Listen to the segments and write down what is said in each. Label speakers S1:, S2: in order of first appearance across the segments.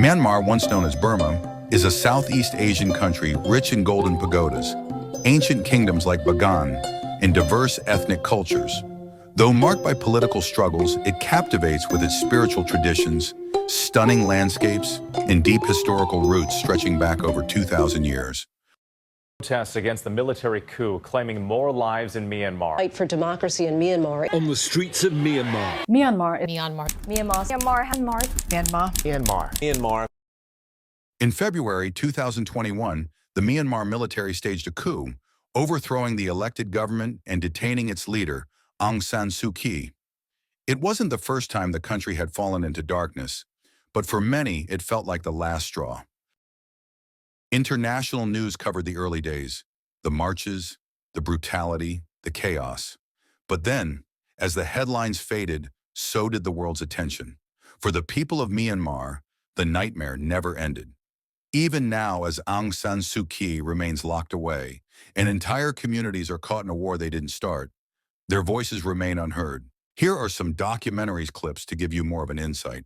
S1: Myanmar, once known as Burma, is a Southeast Asian country rich in golden pagodas, ancient kingdoms like Bagan, and diverse ethnic cultures. Though marked by political struggles, it captivates with its spiritual traditions, stunning landscapes, and deep historical roots stretching back over 2,000 years.
S2: Protests against the military coup claiming more lives in Myanmar.
S3: Fight for democracy in Myanmar.
S4: On the streets of Myanmar.
S5: Myanmar.
S6: Myanmar.
S5: Myanmar.
S6: Myanmar.
S5: Myanmar.
S6: Myanmar.
S4: Myanmar.
S1: In February 2021, the Myanmar military staged a coup, overthrowing the elected government and detaining its leader, Aung San Suu Kyi. It wasn't the first time the country had fallen into darkness, but for many, it felt like the last straw. International news covered the early days, the marches, the brutality, the chaos. But then, as the headlines faded, so did the world's attention. For the people of Myanmar, the nightmare never ended. Even now, as Aung San Suu Kyi remains locked away, and entire communities are caught in a war they didn't start, their voices remain unheard. Here are some documentaries clips to give you more of an insight.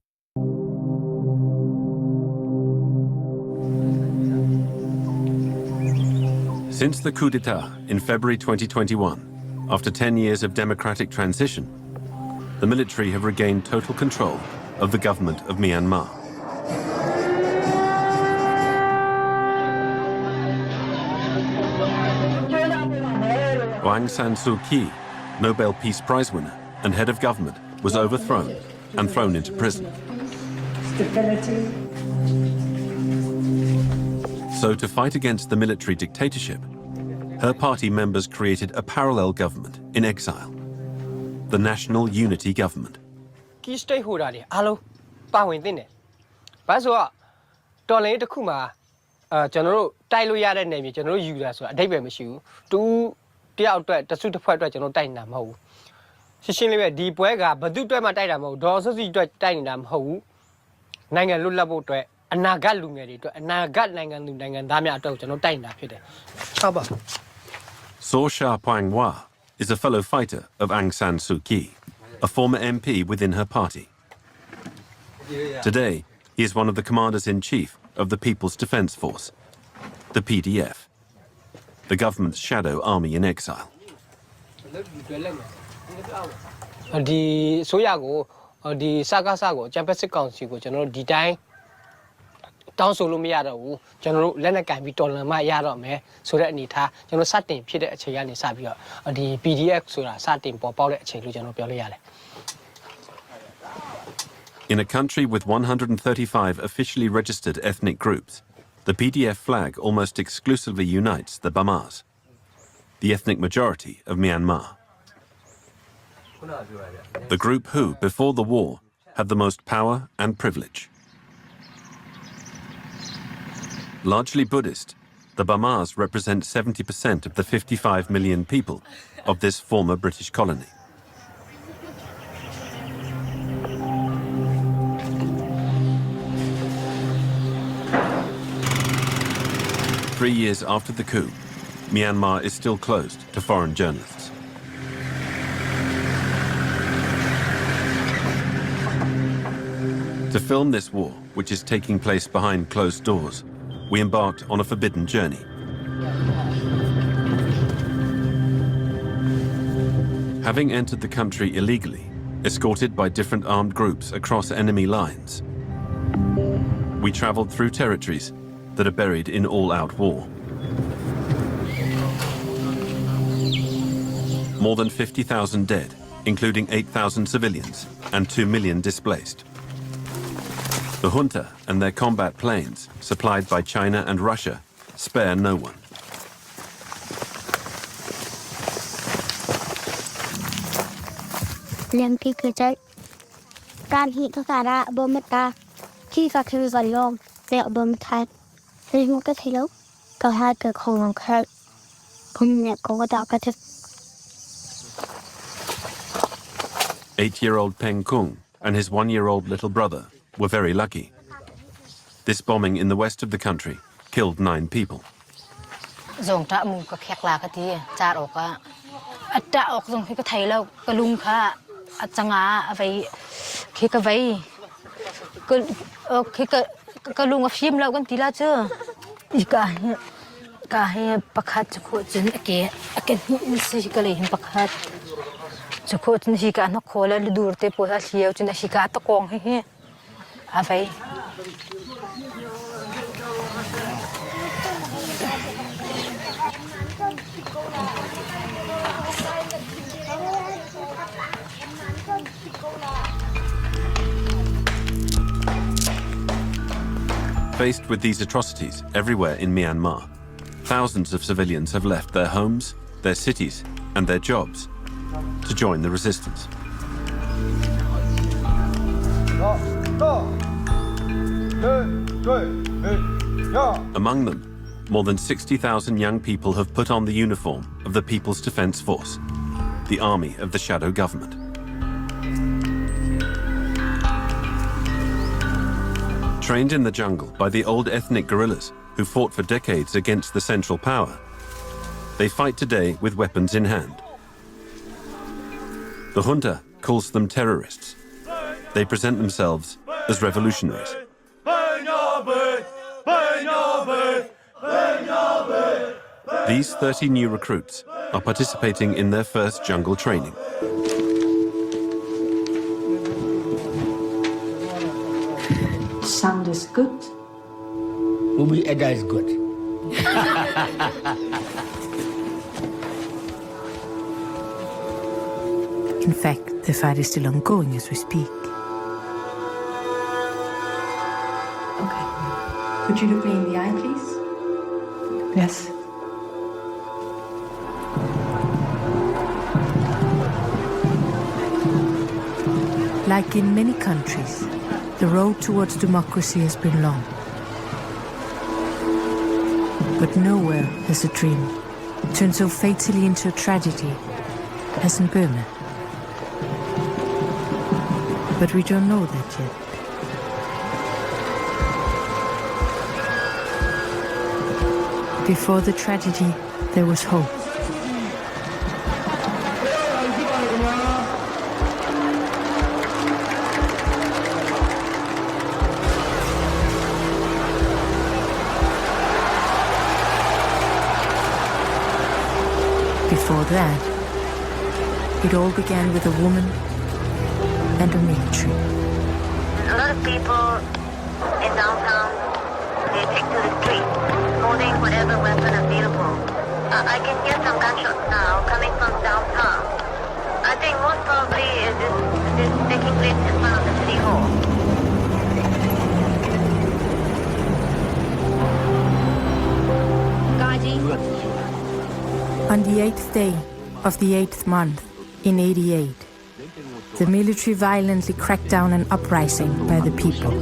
S7: Since the coup d'etat in February 2021, after 10 years of democratic transition, the military have regained total control of the government of Myanmar. Aung San Suu Kyi, Nobel Peace Prize winner and head of government, was overthrown and thrown into prison. So to fight against the military dictatorship, her party members created a parallel government in exile, the National Unity Government.
S8: Key stakeholder တွေအားလုံးပါဝင်သင့်တယ်။ဘာလို့ဆိုတော့တော်လှန်ရေးတစ်ခုမှာကျွန်တော်တို့တိုက်လို့ရတဲ့နယ်မြေကျွန်တော်တို့ယူတာဆိုတာအဓိပ္ပာယ်မရှိဘူး။တူတယောက်အတွက်တစုတစ်ဖွဲ့အတွက်ကျွန်တော်တိုက်နေတာမဟုတ်ဘူး။ရှင်းရှင်းလေးပဲဒီပွဲကဘယ်သူအတွက်မှတိုက်တာမဟုတ်ဘူး။ဒေါ်စုစီအတွက်တိုက်နေတာမဟုတ်ဘူး။နိုင်ငံလွတ်လပ်ဖို့အတွက်အနာဂတ်လူငယ်တွေအတွက်အနာဂတ်နိုင်ငံသူနိုင်ငံသားများအတွက်ကျွန်တော်တိုက်နေတာဖြစ်တယ်။ဟုတ်ပါ
S7: Saw Sha Pwang-Hwa is a fellow fighter of Aung San Suu Kyi, a former MP within her party. Today, he is one of the commanders-in-chief of the People's Defence Force, the PDF, the government's shadow army in exile.
S8: ဒီဆိုရကိုဒီစကားစကိုချမ်ပီယံစစ်ကောင်စီကိုကျွန်တော်တို့ဒီတိုင်းတောင်းဆိုလို့မရတော့ဘူးကျွန်တော်တို့လက်နက်ကင်ပြီးတော်လန်မှရတော့မယ်ဆိုတဲ့အနေထားကျွန်တော်စတင်ဖြစ်တဲ့အချိန်ကနေစပြီးတော့ဒီ PDF ဆိုတာစတင်ပေါ်ပေါက်တဲ့အချိန်လို့ကျွန်တော်ပြောလို့ရတယ်
S7: In a country with 135 officially registered ethnic groups, the PDF flag almost exclusively unites the Bamas, the ethnic majority of Myanmar. The group who, before the war, had the most power and privilege. Largely Buddhist, the Bamas represent 70% of the 55 million people of this former British colony. Three years after the coup, Myanmar is still closed to foreign journalists. To film this war, which is taking place behind closed doors, we embarked on a forbidden journey. Having entered the country illegally, escorted by different armed groups across enemy lines, we traveled through territories that are buried in all-out war. More than 50,000 dead, including 8,000 civilians and 2 million displaced. The junta and their combat planes, supplied by China and Russia, spare no one. Eight-year-old Peng Kung and his one-year-old little brother were very lucky. This bombing in the west of the country killed 9 people.
S5: kalung of shim lau kan tila chưa kahe pakhat chukho chun ake si kale him pakhat chukho chun hi ka na khola dur te po sa hiau chun hi ka ta kong he a vai
S7: Faced with these atrocities everywhere in Myanmar, thousands of civilians have left their homes, their cities, and their jobs to join the resistance. Among them, more than 60,000 young people have put on the uniform of the People's Defense Force, the army of the shadow government. Trained in the jungle by the old ethnic guerrillas who fought for decades against the central power, they fight today with weapons in hand. The junta calls them terrorists. They present themselves as revolutionaries. These 30 new recruits are participating in their first jungle training.
S6: Sound is good.
S4: Ubi Eda is good.
S6: In fact, the fight is still ongoing as we speak. Okay. Could you look me in the eye, please? Yes. Like in many countries, the road towards democracy has been long. But nowhere has a dream turned so fatally into a tragedy as in Burma. But we don't know that yet. Before the tragedy, there was hope. Before that, it all began with a woman and a military.
S9: A lot of people in downtown, they take to the street, holding whatever weapon available. I can hear some gunshots now coming from downtown. I think most probably this is taking place in front of the city hall.
S6: On the 8th day of the 8th month in 88, the military violently cracked down an uprising by the people.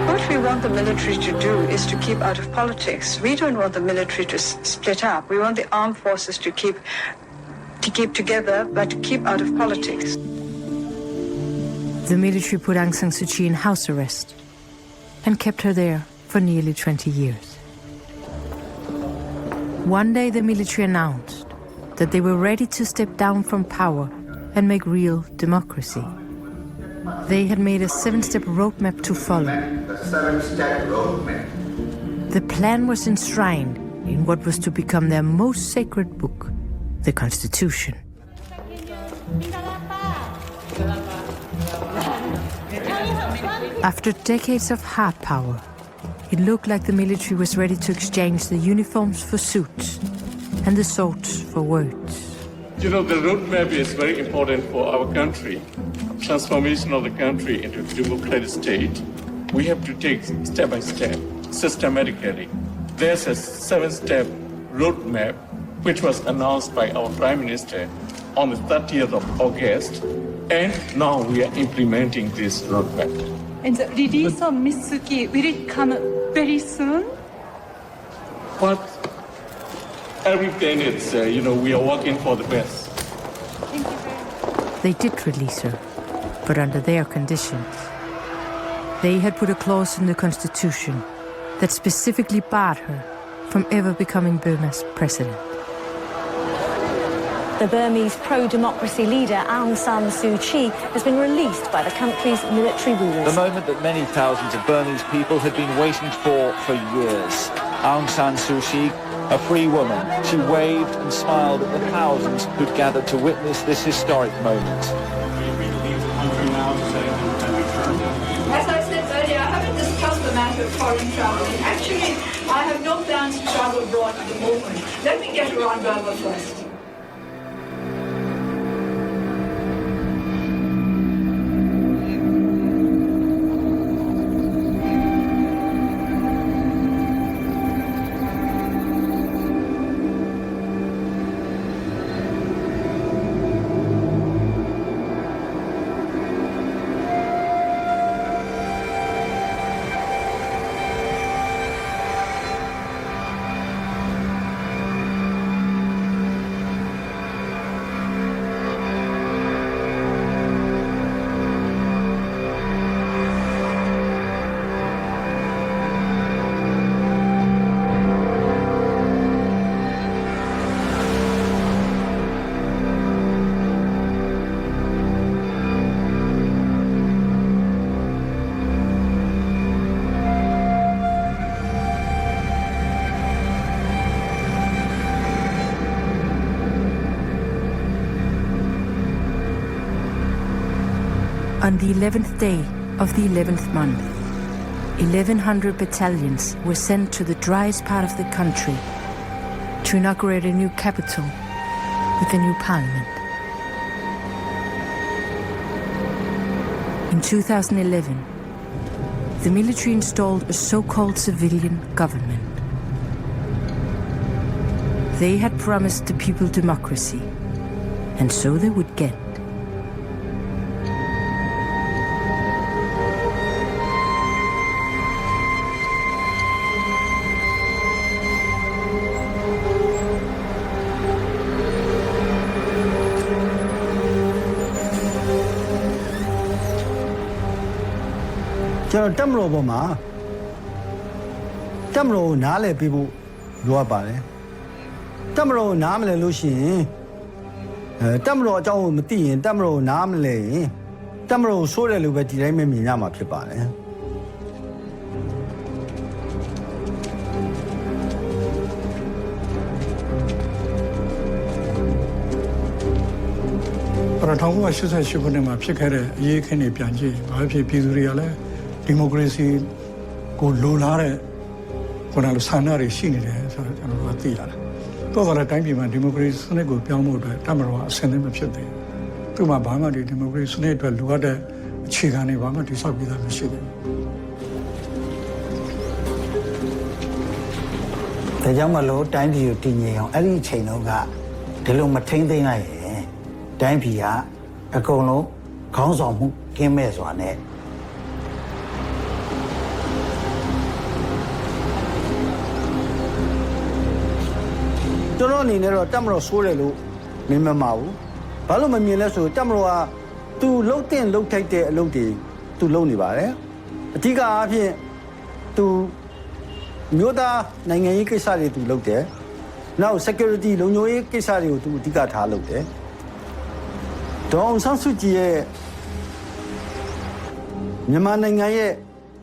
S10: What we want the military to do is to keep out of politics. We don't want the military to split up. We want the armed forces to keep together, but to keep out of politics.
S6: The military put Aung San Suu Kyi in house arrest and kept her there for nearly 20 years. One day the military announced that they were ready to step down from power and make real democracy. They had made a 7-step roadmap to follow.
S11: The 7-step roadmap.
S6: The plan was enshrined in what was to become their most sacred book, the Constitution. After decades of hard power, it looked like the military was ready to exchange the uniforms for suits and the swords for words.
S12: You know, the roadmap is very important for our country. Transformation of the country into a democratic state. We have to take step by step, systematically. There's a 7-step roadmap which was announced by our Prime Minister on the 30th of August, and now we are implementing this roadmap.
S10: And the release of Miss Suu Kyi, will it come very soon?
S12: But everything is, we are working for the best.
S6: They did release her, but under their conditions. They had put a clause in the constitution that specifically barred her from ever becoming Burma's president.
S3: The Burmese pro-democracy leader Aung San Suu Kyi has been released by the country's military rulers.
S13: The moment that many thousands of Burmese people had been waiting for years. Aung San Suu Kyi, a free woman, she waved and smiled at the thousands who'd gathered to witness this historic moment.
S10: As I said earlier, I haven't discussed the matter of foreign travel. Actually, I have no plans to travel abroad at the moment. Let me get around Burma first.
S6: On the 11th day of the 11th month, 1,100 battalions were sent to the driest part of the country to inaugurate a new capital with a new parliament. In 2011, the military installed a so-called civilian government. They had promised the people democracy, and so they would get.
S4: Tam ro ma tam ro na le pi bu lo pa le tam ro na ma le lo shin tam ro a chaung ko ma ti yin tam ro na ma le yin tam ro so de lo be di dai me myin ya ma phit pa le
S12: 1988ခုနှစ်မှာဖြစ်ခဲ့တဲ့အရေးအခင်းတွေပြန်ကြည့်ဘာဖြစ်ပြည်သူတွေကလည်းဒီမိုကရေစီကိုလိုလားတဲ့ခုနလိုဆန္ဒတွေရှိနေတယ်ဆိုတော့ကျွန်တော်တို့ကသိရတယ်။တော့လည်းတိုင်းပြည်မှာဒီမိုကရေစီစနစ်ကိုပြောင်းဖို့အတွက်တမတော်ကအဆင်သင့်မဖြစ်သေးဘူး။သူ့မှာဘာမှဒီမိုကရေစီစနစ်အတွက်လိုအပ်တဲ့အခြေခံတွေဘာမှတိစောက်ပြီးသားမရှိသေးဘူး။
S4: ဒါကြောင့်မလို့တိုင်းပြည်ကိုတည်ငြိမ်အောင်အဲ့ဒီအချိန်တုန်းကဒီလိုမထိမ့်သိမ်းလိုက်ရင်တိုင်းပြည်ကအကုန်လုံးခေါင်းဆောင်မှုကင်းမဲ့စွာနဲ့ကျွန်တော်အနေနဲ့တော့တက်မတော်ဆိုးတယ်လို့မမြင်ပါဘူး။ဘာလို့မမြင်လဲဆိုတက်မတော်ကသူလှုပ်တဲ့လှုပ်ထိုက်တဲ့အလုပ်တွေသူလုပ်နေပါတယ်။အဓိကအားဖြင့်သူမြို့သားနိုင်ငံရေးကိစ္စတွေသူလုပ်တယ်။နောက် security လုံခြုံရေးကိစ္စတွေကိုသူအဓိကထားလုပ်တယ်။ဒေါအောင်ဆန်းစုကြည်ရဲ့မြန်မာနိုင်ငံရဲ့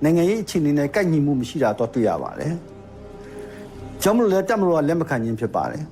S4: နိုင်ငံရေးအခြေအနေနဲ့ကိုက်ညီမှုမရှိတာတော့တွေ့ရပါတယ်။ကြောင့်မလို့လည်းတက်မလို့ကလက်မခံခြင်းဖြစ်ပါတယ်။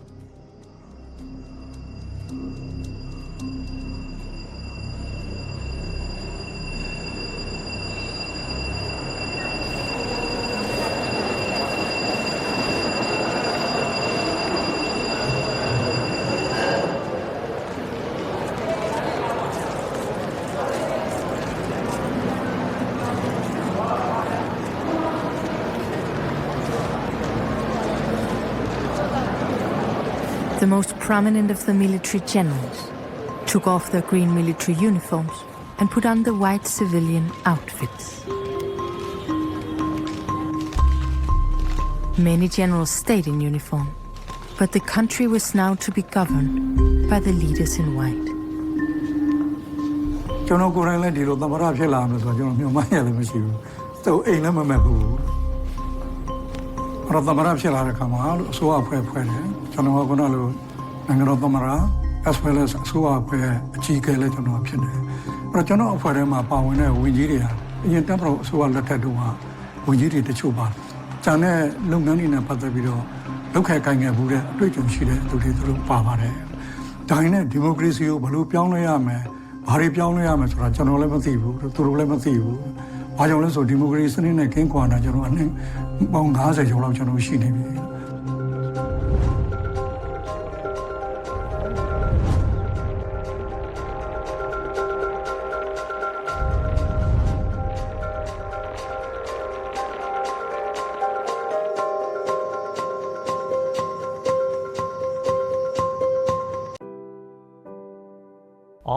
S6: The most prominent of the military generals took off their green military uniforms and put on the white civilian outfits. Many generals stayed in uniform, but the country was now to be governed by the leaders in white.
S4: ကျွန်တော်ကိုယ်တိုင်လည်းဒီလိုသမရဖြစ်လာမယ်ဆိုတော့ကျွန်တော်မျှော်မှန်းရလည်းမရှိဘူးသူအိမ်လည်းမမက်ဘူးအဲ့တော့သမရဖြစ်လာတဲ့ခါမှာအစိုးရဖွဲ့တယ်ကျွန်တော်ကခုနလိုနိုင်ငံတော်သမရ as well as အစိုးရဖွဲ့အကြီးအကဲလည်းကျွန်တော်ဖြစ်တယ်အဲ့တော့ကျွန်တော်အဖွဲ့ထဲမှာပါဝင်တဲ့ဝန်ကြီးတွေဟာအရင်တပ်မတော်အစိုးရလက်ထက်တုန်းကဝန်ကြီးတွေတချို့ပါတယ်ကျန်တဲ့လုပ်ငန်းတွေနဲ့ပတ်သက်ပြီးတော့လောက်ခဲကိုင်ငယ်မှုတဲ့အတွေ့အကြုံရှိတဲ့သူတွေသူတို့ပါပါတယ်ဒါနဲ့ဒီမိုကရေစီကိုဘယ်လိုပြောင်းလဲရမလဲဘာတွေပြောင်းလဲရမလဲဆိုတာကျွန်တော်လည်းမသိဘူးသူတို့လည်းမသိဘူးဘာကြောင့်လဲဆိုဒီမိုကရေစီစနစ်နဲ့ကင်းကွာတာကျွန်တော်အနည်းပေါင်း90ကျော်လောက်ကျွန်တော်ရှိနေပြီ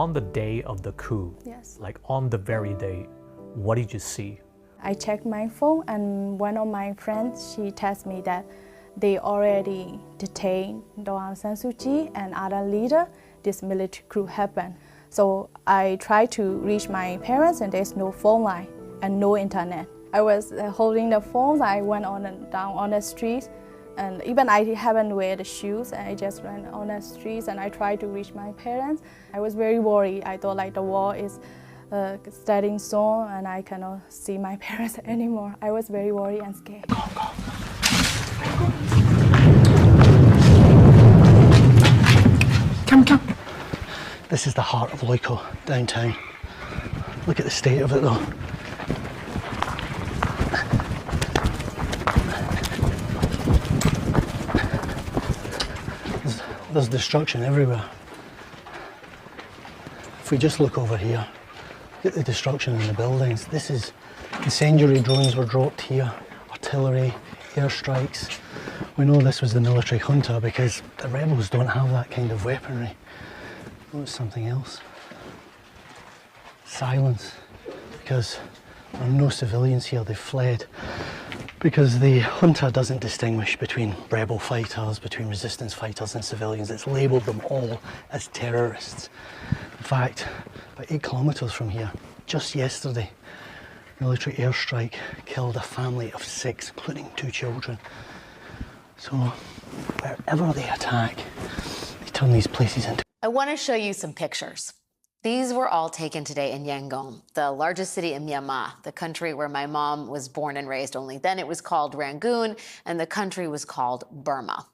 S14: On the day of the coup, like on the very day, what did you see?
S15: I checked my phone and one of my friends, she tells me that they already detained Aung San Suu Kyi and other leader. This military coup happened. So I tried to reach my parents and there's no phone line and no internet. I was holding the phone, I went on and down on the street. And even I haven't wear the shoes, and I just ran on the streets and I tried to reach my parents. I was very worried. I thought like the war is starting soon and I cannot see my parents anymore. I was very worried and scared.
S16: Come. This is the heart of Loiko, downtown. Look at the state of it though. There's destruction everywhere. If we just look over here, look at the destruction in the buildings. This is incendiary drones were dropped here, artillery, airstrikes. We know this was the military junta because the rebels don't have that kind of weaponry. Oh, it's something else. Silence, because there are no civilians here, they've fled. Because the junta doesn't distinguish between rebel fighters, between resistance fighters and civilians. It's labelled them all as terrorists. In fact, about 8 kilometres from here, just yesterday, military airstrike killed a family of 6, including 2 children. So wherever they attack, they turn these places into...
S17: I want to show you some pictures. These were all taken today in Yangon, the largest city in Myanmar, the country where my mom was born and raised. Only then it was called Rangoon, and the country was called Burma.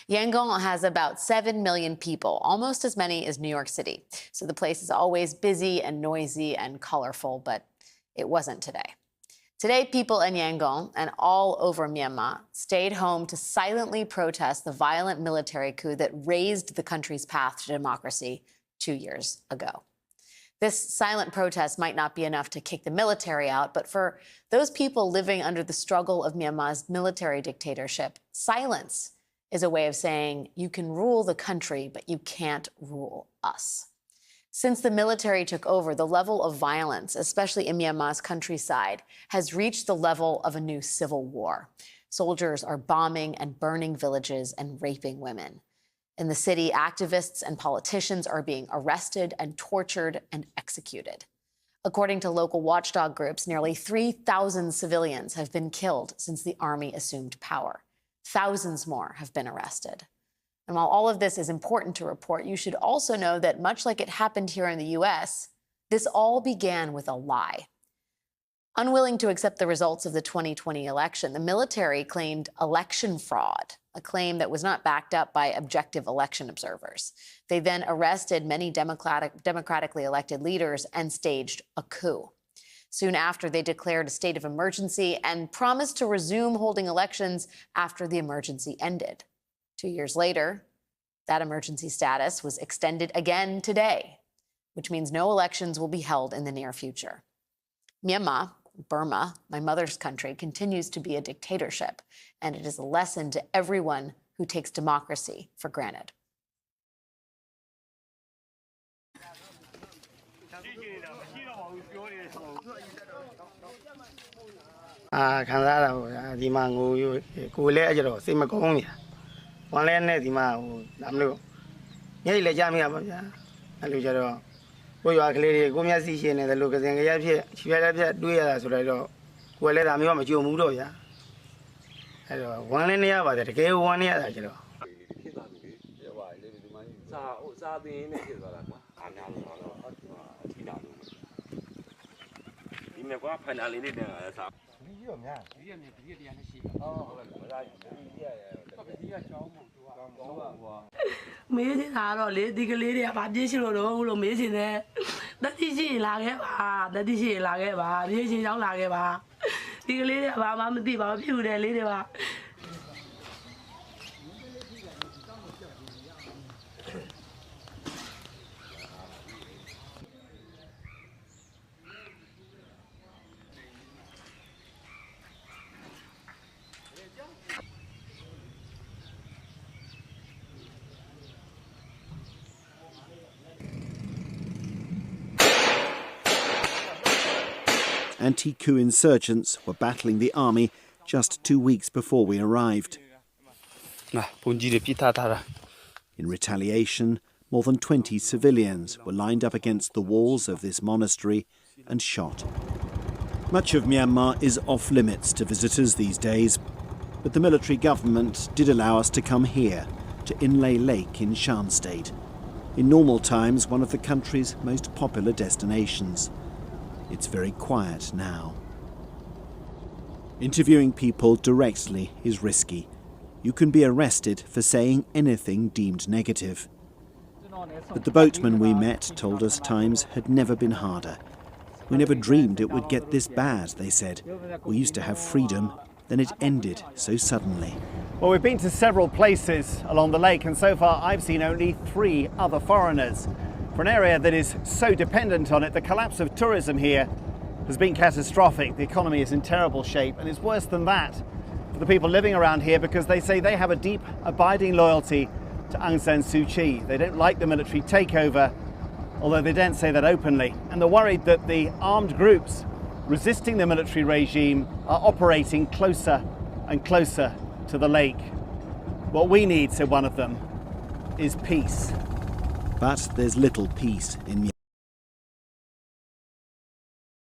S17: Yangon has about 7 million people, almost as many as New York City. So the place is always busy and noisy and colorful, but it wasn't today. Today, people in Yangon and all over Myanmar stayed home to silently protest the violent military coup that raised the country's path to democracy 2 years ago. This silent protest might not be enough to kick the military out, but for those people living under the struggle of Myanmar's military dictatorship, silence is a way of saying you can rule the country, but you can't rule us. Since the military took over, the level of violence, especially in Myanmar's countryside, has reached the level of a new civil war. Soldiers are bombing and burning villages and raping women. In the city, activists and politicians are being arrested and tortured and executed. According to local watchdog groups, nearly 3,000 civilians have been killed since the army assumed power. Thousands more have been arrested. And while all of this is important to report, you should also know that much like it happened here in the US, this all began with a lie. Unwilling to accept the results of the 2020 election, the military claimed election fraud, a claim that was not backed up by objective election observers. They then arrested many democratically elected leaders and staged a coup. Soon after, they declared a state of emergency and promised to resume holding elections after the emergency ended. 2 years later, that emergency status was extended again today, which means no elections will be held in the near future. Myanmar, Burma, my mother's country, continues to be a dictatorship, and it is a lesson to everyone who takes democracy for granted.
S18: ခံစားတာပေါ့ဒီမှာငိုကိုလည်းအကြတော့စိတ်မကောင်းနေတာဝမ်းလဲနဲ့ဒီမှာဒါမလို့ညိတ်လည်းကြမိတာပေါ့ဗျာအဲ့လိုကြတော့ ကိုရွာကလေးတွေကိုမျက်စိရှင်းနေတယ်လို့ကစင်ကြရဖြစ်ချီရလက်ပြတွေးရတာဆိုတော့ကိုယ်လည်းဒါမျိုးမကြုံဘူးတော့ဗျာအဲ့တော့ဝမ်းလည်းနေရပါတယ်တကယ်ဝမ်းနေရတာကျတော့စာသင်နေဖြစ်သွားတာကွာအားများလို့တော့အထီးတာလို့ဒီမြကွာဖိုင်နယ်လေးနဲ့တင်လာစားဒီရောများဒီရမြဒီရတရားနဲ့ရှိဟုတ်ကဲ့မသားဒီရဒီရချောင်းမို့သူကကွာမေးနေတာတော့လေဒီကလေးတွေကဗာပြည့်ရှိလို့တော့လို့မေးရှင်တယ်တတိရှိလာခဲ့ပါတတိရှိလာခဲ့ပါပြည့်ရှင်ချောင်းလာခဲ့ပါဒီကလေးတွေကဘာမှမသိပါဘူးဖြစ်ဦးတယ်လေးတွေပါ
S19: Anti-coup insurgents were battling the army just 2 weeks before we arrived. In retaliation, more than 20 civilians were lined up against the walls of this monastery and shot. Much of Myanmar is off limits to visitors these days, but the military government did allow us to come here, to Inlay Lake in Shan State, in normal times one of the country's most popular destinations. It's very quiet now. Interviewing people directly is risky. You can be arrested for saying anything deemed negative. But the boatmen we met told us times had never been harder. We never dreamed it would get this bad, they said. We used to have freedom, then it ended so suddenly.
S20: Well, we've been to several places along the lake, and so far I've seen only 3 other foreigners. For an area that is so dependent on it, the collapse of tourism here has been catastrophic. The economy is in terrible shape, and it's worse than that for the people living around here, because they say they have a deep, abiding loyalty to Aung San Suu Kyi. They don't like the military takeover, although they don't say that openly, and they're worried that the armed groups resisting the military regime are operating closer and closer to the lake. What we need, said one of them, is peace.
S19: But there's little peace in Myanmar.